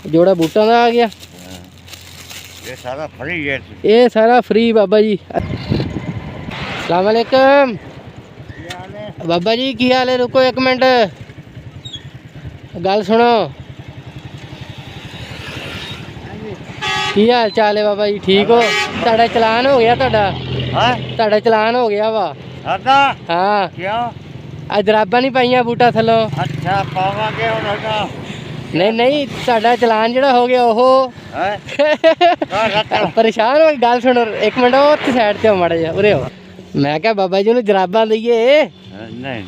जोड़ा बूटा का आ गया। ये सारा फ्री है। ये सारा फ्री बाबा जी। अस्सलाम वालेकुम बाबा जी, की हाल है? रुको एक मिनट, गल सुनो। की हाल चाल है बाबा जी? ठीक हो? तुहाडा चलान हो गया, तुहाडा चलान हो गया वा। हाँ क्यों? आ जराबा नहीं पाइया बूटा थलों। अच्छा पावांगे हुण ना। नहीं नहीं, तुहाडा चलान जिहड़ा हो गया ओहो परेशान हो। गल सुनो एक मिनट, उत्थे साइड ते हो माड़ा जिहा, उरे हो। मैं क्या बाबा जी नूं जराबां दईए? नहीं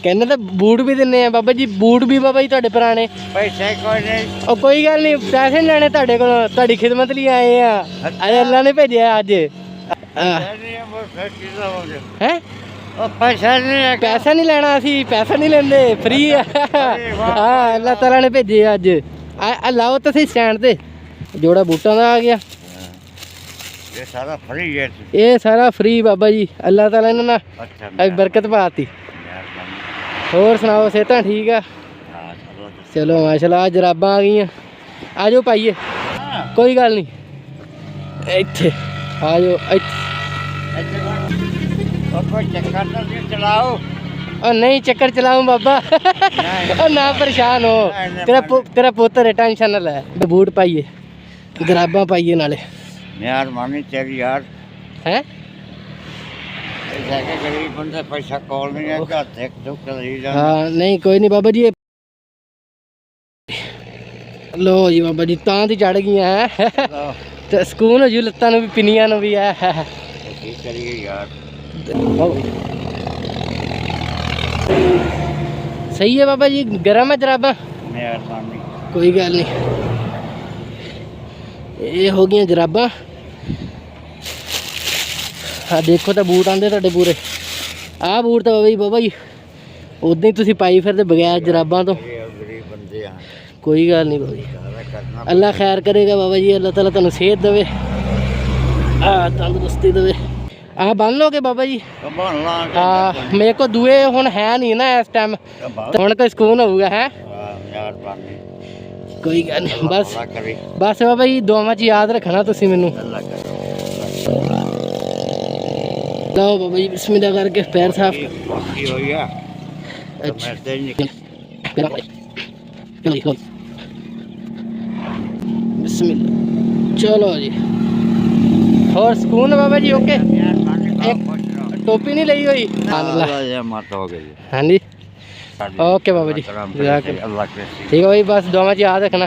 कहने तो बूट भी दिन्ने आ बाबा जी। बूट भी बाबा जी तुहाडे पुराने। पैसे कोई नहीं। ओ कोई गल नहीं, पैसे नहीं लैणे तुहाडे कोलों, तुहाडी खिदमत लई आए आ। अज अल्लाह ने भेजिआ अज। हैं? पैसा नहीं है। पैसा नहीं लेना, असी पैसा नहीं लेंदे, फ्री है। हाँ अल्लाह ताला ने भेजे अज। लाओ तो सही स्टैंड ते। जोड़ा बूटा का आ गया। ये सारा फ्री है। ये सारा फ्री बाबा जी। अल्लाह ताला ने ना अज बरकत पाती। होर सुनाओ, सेहतां ठीक है? चलो माशाल्लाह। जराबां आ गई, आ जाओ पाइए, कोई गल नहीं। इत्थे आ जाओ। चलाओ। और नहीं चक्कर चलाऊं बाबा। और ना परेशान हो। तेरा पुत्र है, टेंशन ना ले। बूट पाइए, जराबां पाइए नाले। यार मानी तेरी यार हैं? गरीब बंदे पैसा कॉल नहीं है। हाँ नहीं कोई नहीं बाबा जी। लो जी बाबा जी, तां दी चढ़ गई है। ते सुकून हो जू लत्तां नूं भी, पिनियां नूं भी है। यार सही है बाबा जी। गरम है जराबां? कोई गल नहीं। ये हो गई जराबां। हाँ देखो तो बूट आंदे तुहाडे पूरे। आ बूट तो बाबा जी उदां ही तुसीं पाई फिरदे बगैर जराबां तो। कोई गल नहीं बाबा जी, अल्लाह खैर करेगा बाबा जी। अल्लाह ताला तुहानूं सेहत देवे, तंदुरुस्ती देवे। आ बन लोगे बाबा जी? हाँ मेरे को दुए हुण है नहीं ना इस टाइम, हुण तो सुकून होगा है। कोई गल नहीं, बस बाबा जी दुआवां च याद रखना तुसीं मैनूं। लो बाबा जी बिस्मिल्लाह करके पैर साफ। बिस्मिल्लाह। चलो जी, और सुकून बाबा जी? ओके। एक टोपी नहीं ली हुई? हाँ जी ओके बाबा जी, ठीक है भाई, बस दुआवां च याद रखना।